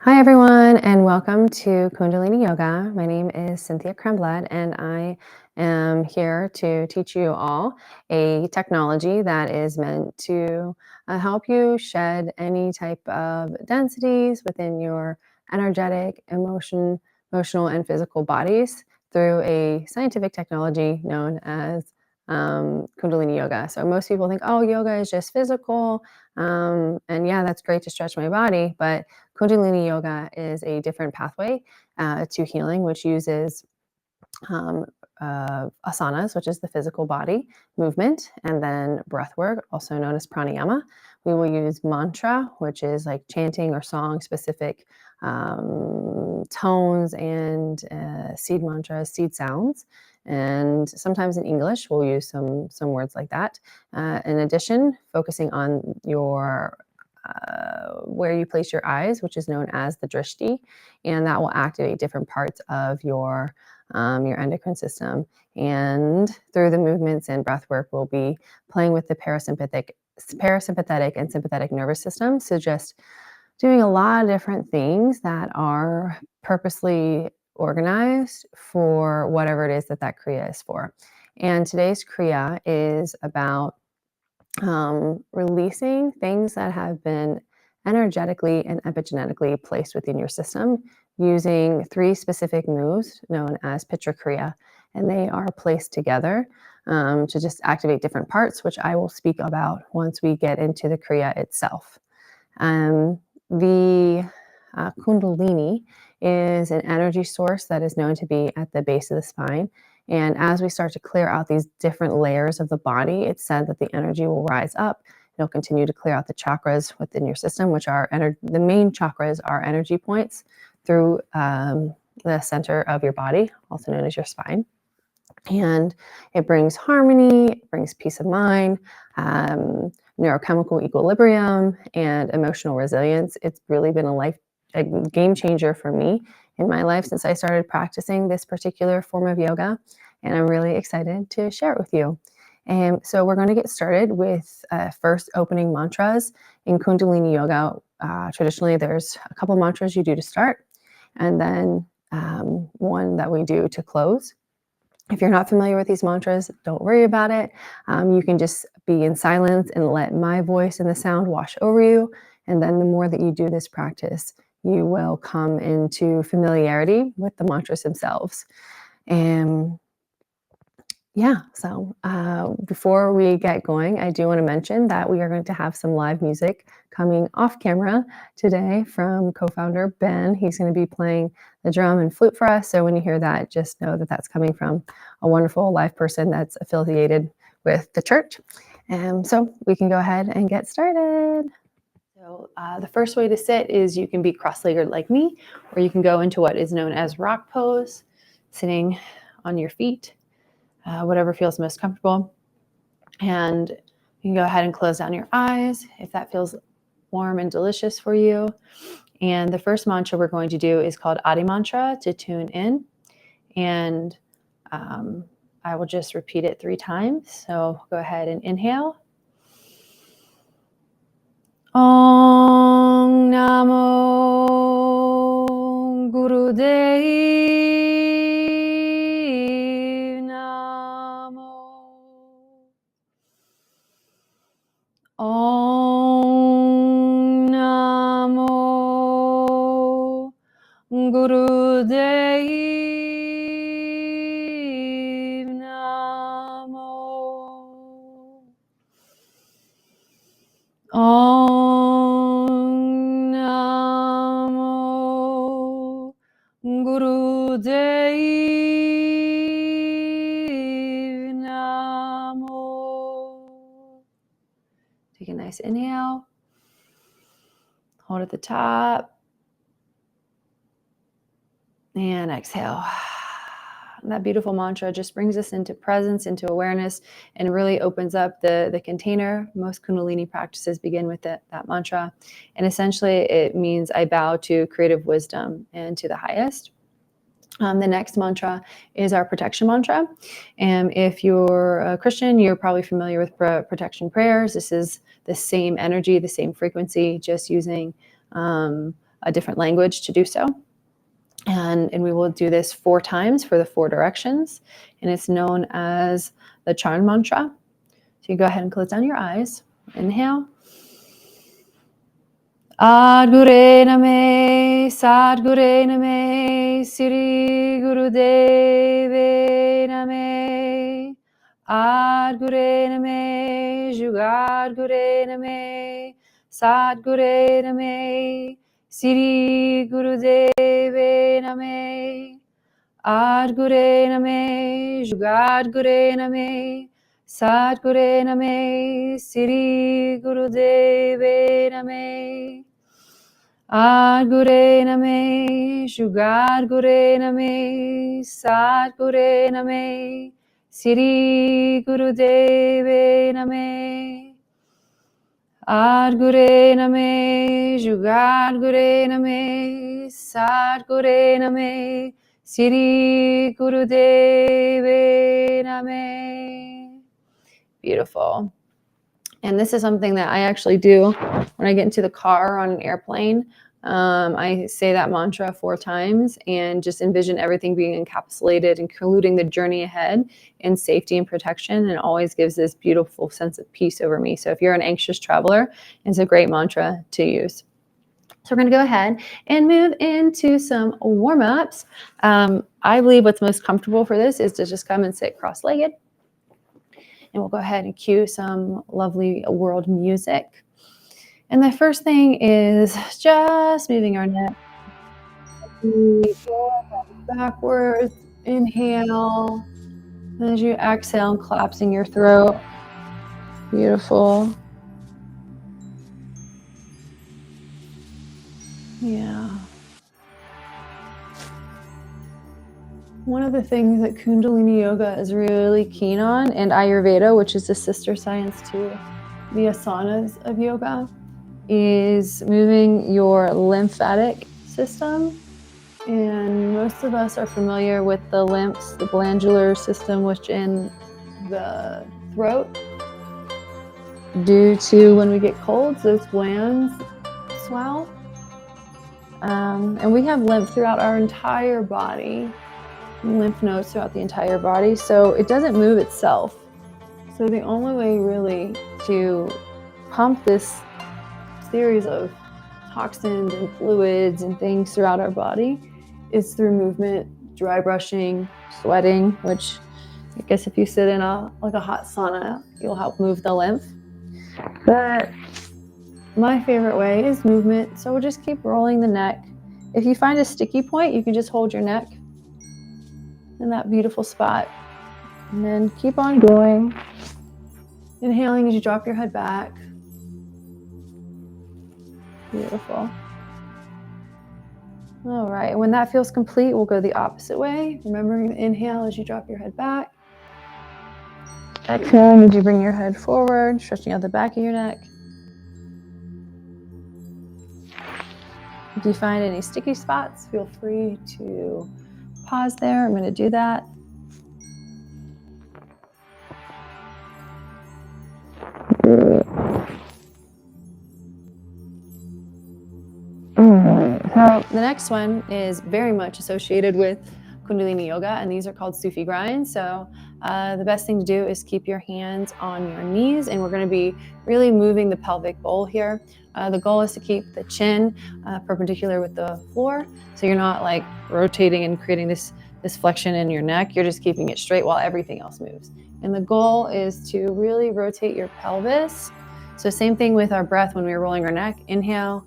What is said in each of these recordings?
Hi, everyone, and welcome to Kundalini Yoga. My name is Cynthia Cramblett, and I am here to teach you all a technology that is meant to help you shed any type of densities within your energetic, emotional, and physical bodies through a scientific technology known as Kundalini Yoga. So most people think, oh, yoga is just physical. And yeah, that's great to stretch my body, but Kundalini Yoga is a different pathway to healing, which uses um, asanas, which is the physical body movement, and then breath work, also known as pranayama. We will use mantra, which is like chanting or song specific tones and seed mantras, seed sounds. And sometimes in English, we'll use some words like that. In addition, focusing on your where you place your eyes, which is known as the drishti, and that will activate different parts of your endocrine system. And through the movements and breath work, we'll be playing with the parasympathetic and sympathetic nervous system. So just doing a lot of different things that are purposely organized for whatever it is that Kriya is for. And today's Kriya is about releasing things that have been energetically and epigenetically placed within your system using 3 specific moves known as Pittra Kriya. And they are placed together to just activate different parts, which I will speak about once we get into the Kriya itself. The Kundalini is an energy source that is known to be at the base of the spine. And as we start to clear out these different layers of the body, it's said that the energy will rise up. It'll continue to clear out the chakras within your system, which are the main chakras are energy points through the center of your body, also known as your spine. And it brings harmony, it brings peace of mind, neurochemical equilibrium, and emotional resilience. It's really been a game changer for me in my life since I started practicing this particular form of yoga. And I'm really excited to share it with you. And so we're going to get started with first opening mantras. In Kundalini Yoga, traditionally there's a couple mantras you do to start, and then one that we do to close. If you're not familiar with these mantras, don't worry about it. You can just be in silence and let my voice and the sound wash over you. And then the more that you do this practice, you will come into familiarity with the mantras themselves. And so before we get going, I do want to mention that we are going to have some live music coming off camera today from co-founder Ben. He's going to be playing the drum and flute for us. So when you hear that, just know that that's coming from a wonderful live person that's affiliated with the church. So we can go ahead and get started. So the first way to sit is you can be cross-legged like me, or you can go into what is known as rock pose, sitting on your feet. Whatever feels most comfortable. And you can go ahead and close down your eyes if that feels warm and delicious for you. And the first mantra we're going to do is called Adi Mantra to tune in. And I will just repeat it 3 times. So go ahead and inhale. Om Namo Gurudev. Om Namo Gurudev Namo. Om Namo Gurudev Namo. Take a nice inhale. Hold at the top. And exhale. That beautiful mantra just brings us into presence, into awareness, and really opens up the container. Most Kundalini practices begin with that mantra. And essentially, it means I bow to creative wisdom and to the highest. The next mantra is our protection mantra. And if you're a Christian, you're probably familiar with protection prayers. This is the same energy, the same frequency, just using a different language to do so. And we will do this 4 times for the 4 directions. And it's known as the charm mantra. So you go ahead and close down your eyes. Inhale. Adgure name, Sadgure name, Sri Guru Deve name. Adgure name, Jugadgure name, Sadgure name, Sri Guru Deve name. Adgure name, Jugadgure name, Sadgure name, Sri Guru Deve name. Adgure name, Jugadgure name, Sadgure name, Sri Guru Deve name. Adgure name, Jugadgure name, Sadgure name, Sri Guru Deve name. Beautiful. And this is something that I actually do when I get into the car or on an airplane. I say that mantra 4 times and just envision everything being encapsulated, including the journey ahead in safety and protection, and it always gives this beautiful sense of peace over me. So if you're an anxious traveler, it's a great mantra to use. So we're going to go ahead and move into some warm-ups. I believe what's most comfortable for this is to just come and sit cross-legged. And we'll go ahead and cue some lovely world music. And the first thing is just moving our neck backwards. Inhale. As you exhale, collapsing your throat. Beautiful. Yeah. One of the things that Kundalini Yoga is really keen on, and Ayurveda, which is the sister science to the asanas of yoga, is moving your lymphatic system. And most of us are familiar with the lymphs, the glandular system within the throat. Due to when we get colds, those glands swell. And we have lymph throughout our entire body. Lymph nodes throughout the entire body, so it doesn't move itself. So the only way really to pump this series of toxins and fluids and things throughout our body is through movement, dry brushing, sweating, which I guess if you sit in a hot sauna, you'll help move the lymph. But my favorite way is movement, so we'll just keep rolling the neck. If you find a sticky point, you can just hold your neck in that beautiful spot. And then keep on going. Inhaling as you drop your head back. Beautiful. All right, when that feels complete, we'll go the opposite way. Remembering to inhale as you drop your head back. Exhale as you bring your head forward, stretching out the back of your neck. If you find any sticky spots, feel free to pause there. I'm going to do that. So the next one is very much associated with Kundalini Yoga, and these are called Sufi grinds. So the best thing to do is keep your hands on your knees, and we're going to be really moving the pelvic bowl here. The goal is to keep the chin perpendicular with the floor, so you're not like rotating and creating this flexion in your neck. You're just keeping it straight while everything else moves. And the goal is to really rotate your pelvis. So same thing with our breath when we're rolling our neck. Inhale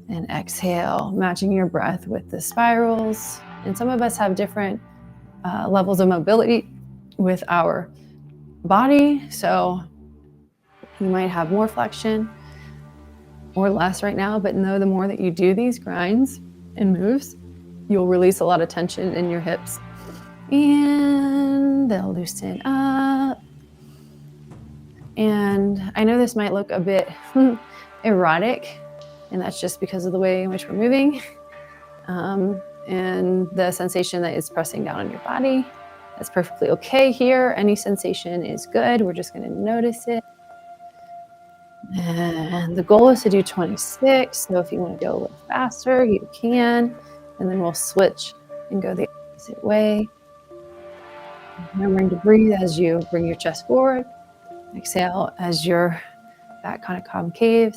and exhale, matching your breath with the spirals. And some of us have different levels of mobility with our body. So you might have more flexion or less right now, but know the more that you do these grinds and moves, you'll release a lot of tension in your hips. And they'll loosen up. And I know this might look a bit erotic, and that's just because of the way in which we're moving. And the sensation that is pressing down on your body. That's perfectly okay here. Any sensation is good. We're just going to notice it. And the goal is to do 26. So if you want to go a little faster, you can. And then we'll switch and go the opposite way. Remembering to breathe as you bring your chest forward. Exhale as your back kind of concaves.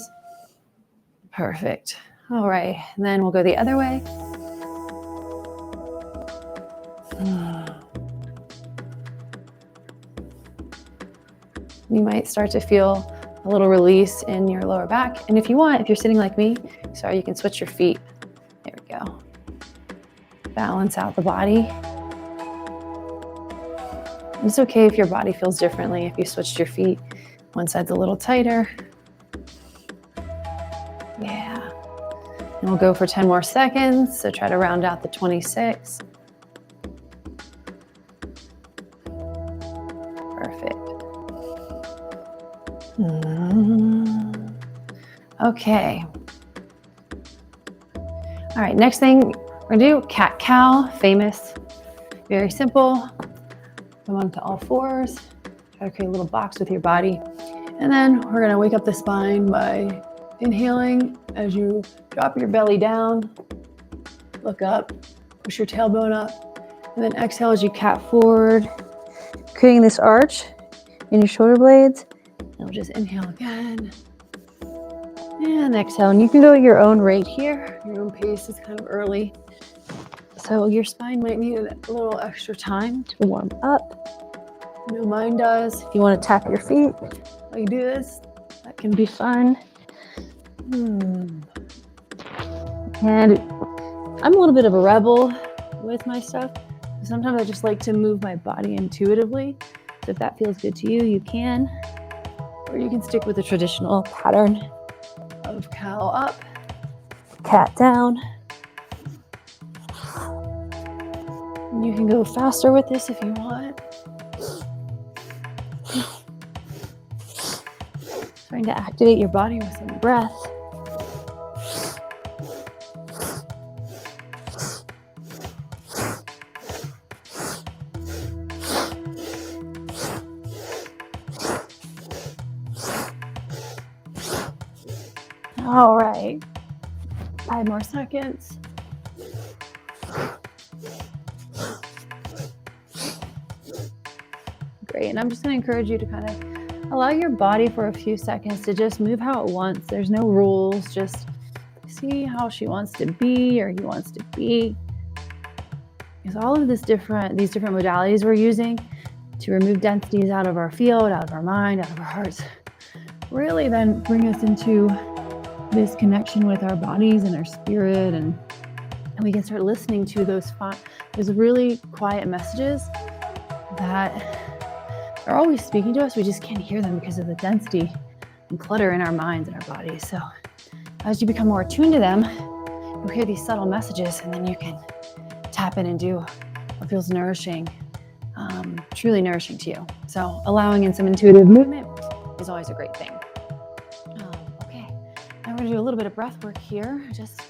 Perfect. All right. And then we'll go the other way. You might start to feel a little release in your lower back. And if you want, if you're sitting like me, sorry, you can switch your feet. There we go. Balance out the body. It's okay if your body feels differently. If you switched your feet, one side's a little tighter. Yeah. And we'll go for 10 more seconds. So try to round out the 26. Perfect. Okay. All right, next thing we're gonna do cat-cow, famous, very simple. Come onto all fours, try to create a little box with your body. And then we're gonna wake up the spine by inhaling as you drop your belly down, look up, push your tailbone up, and then exhale as you cat forward, creating this arch in your shoulder blades. And we'll just inhale again. And exhale, and you can go at your own rate here. Your own pace is kind of early. So your spine might need a little extra time to warm up. I know mine does. If you want to tap your feet while you do this, that can be fun. And I'm a little bit of a rebel with my stuff. Sometimes I just like to move my body intuitively. So if that feels good to you, you can. Or you can stick with the traditional pattern of cow up, cat down. And you can go faster with this if you want. Trying to activate your body with some breath. All right, 5 more seconds. Great, and I'm just gonna encourage you to kind of allow your body for a few seconds to just move how it wants. There's no rules, just see how she wants to be or he wants to be. Because all of these different modalities we're using to remove densities out of our field, out of our mind, out of our hearts, really then bring us into this connection with our bodies and our spirit, and we can start listening to those really quiet messages that are always speaking to us. We just can't hear them because of the density and clutter in our minds and our bodies. So as you become more attuned to them, you'll hear these subtle messages, and then you can tap in and do what feels nourishing, truly nourishing to you. So allowing in some intuitive movement is always a great thing. I'm going to do a little bit of breath work here, just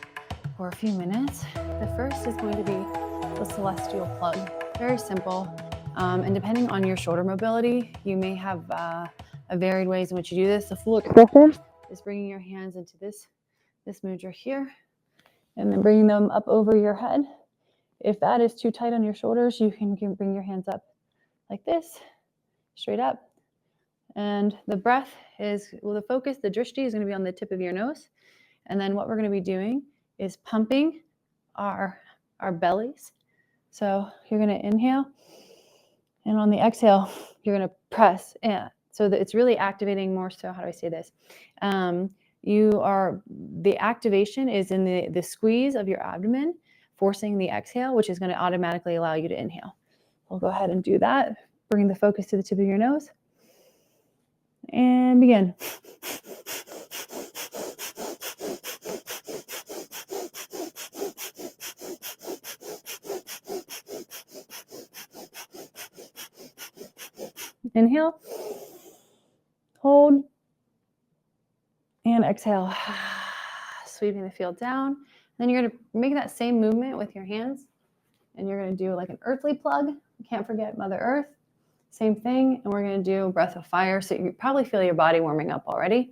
for a few minutes. The first is going to be the celestial plug. Very simple. And depending on your shoulder mobility, you may have varied ways in which you do this. The full expression is bringing your hands into this mudra here, and then bringing them up over your head. If that is too tight on your shoulders, you can bring your hands up like this, straight up. And the breath is, well, the focus, the drishti is going to be on the tip of your nose. And then what we're going to be doing is pumping our bellies. So you're going to inhale, and on the exhale, you're going to press in. So that it's really activating more so, how do I say this? The activation is in the squeeze of your abdomen, forcing the exhale, which is going to automatically allow you to inhale. We'll go ahead and do that. Bring the focus to the tip of your nose. And begin. Inhale, hold, and exhale. Sweeping the field down. Then you're going to make that same movement with your hands, and you're going to do like an earthly plug. You can't forget Mother Earth. Same thing, and we're going to do breath of fire. So you probably feel your body warming up already,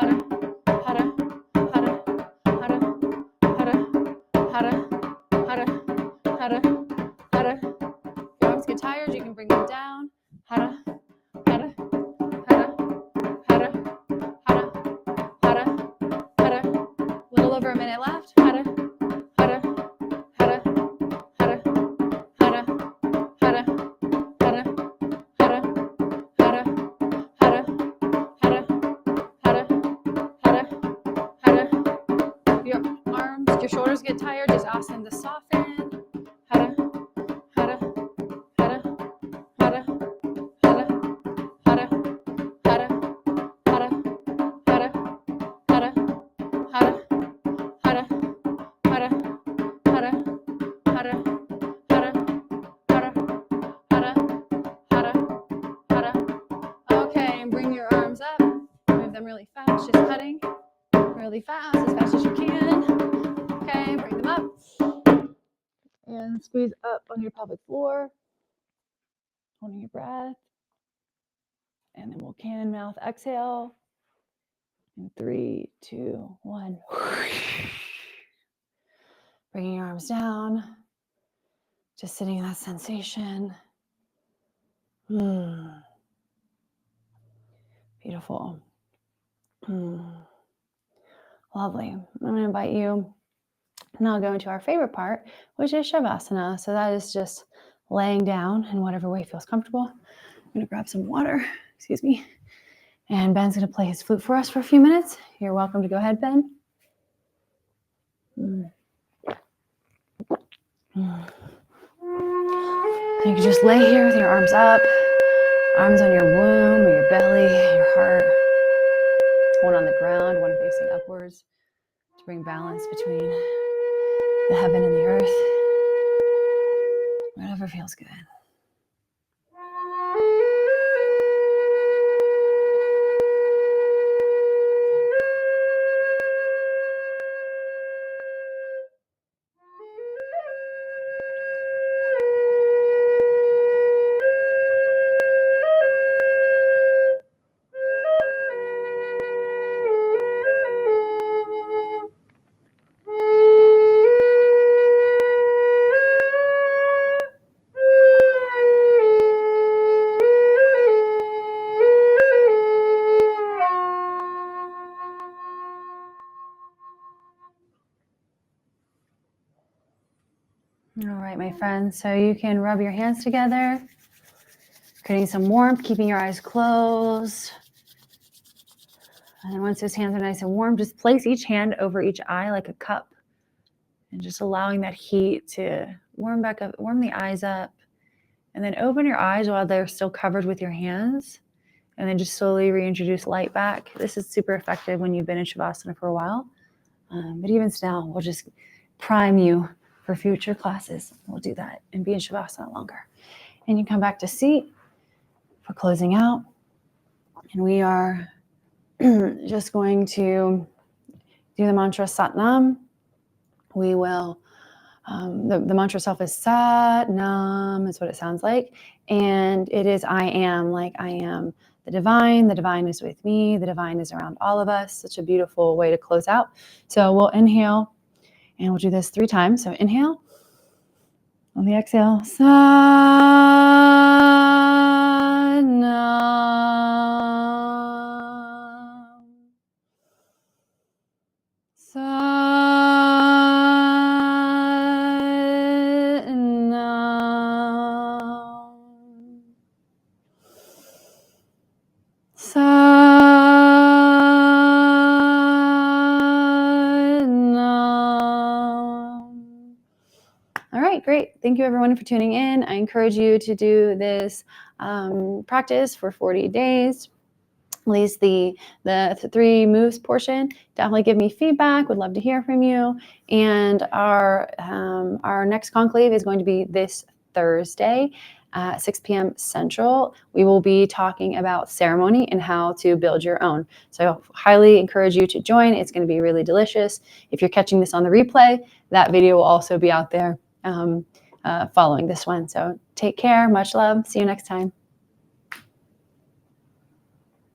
entire just asking to soften. Hara, hara, hara, hara, hara, hara, hara, hara, hara, hara, hara, hara, hara, hara, hara, hara, hara, hara, hara, hara. Okay, and bring your arms up. Move them really fast, just cutting really fast, as fast as you can. Okay, bring them up. And squeeze up on your pelvic floor. Holding your breath. And then we'll cannon mouth exhale. In 3, 2, 1. Bringing your arms down. Just sitting in that sensation. Beautiful. Lovely. I'm going to invite you now go into our favorite part, which is Shavasana. So that is just laying down in whatever way feels comfortable. I'm going to grab some water. Excuse me. And Ben's going to play his flute for us for a few minutes. You're welcome to go ahead, Ben. You can just lay here with your arms up, arms on your womb or your belly, your heart. One on the ground, one facing upwards to bring balance between the heaven and the earth. Whatever feels good. All right, my friends, so you can rub your hands together, creating some warmth, keeping your eyes closed. And then once those hands are nice and warm, just place each hand over each eye like a cup and just allowing that heat to warm back up, warm the eyes up. And then open your eyes while they're still covered with your hands. And then just slowly reintroduce light back. This is super effective when you've been in Shavasana for a while. But even still, we'll just prime you for future classes. We'll do that and be in Shavasana longer. And you come back to seat for closing out. And we are just going to do the mantra Satnam. We will, the mantra itself is Satnam, is what it sounds like. And it is I am, like I am the divine is with me, the divine is around all of us. Such a beautiful way to close out. So we'll inhale. And we'll do this 3 times. So inhale. On the exhale. Satnam. All right, great. Thank you everyone for tuning in. I encourage you to do this practice for 40 days. At least the 3 moves portion. Definitely give me feedback. Would love to hear from you. And our next conclave is going to be this Thursday at 6 p.m. Central. We will be talking about ceremony and how to build your own. So I highly encourage you to join. It's going to be really delicious. If you're catching this on the replay, that video will also be out there following this one. So take care. Much love. See you next time.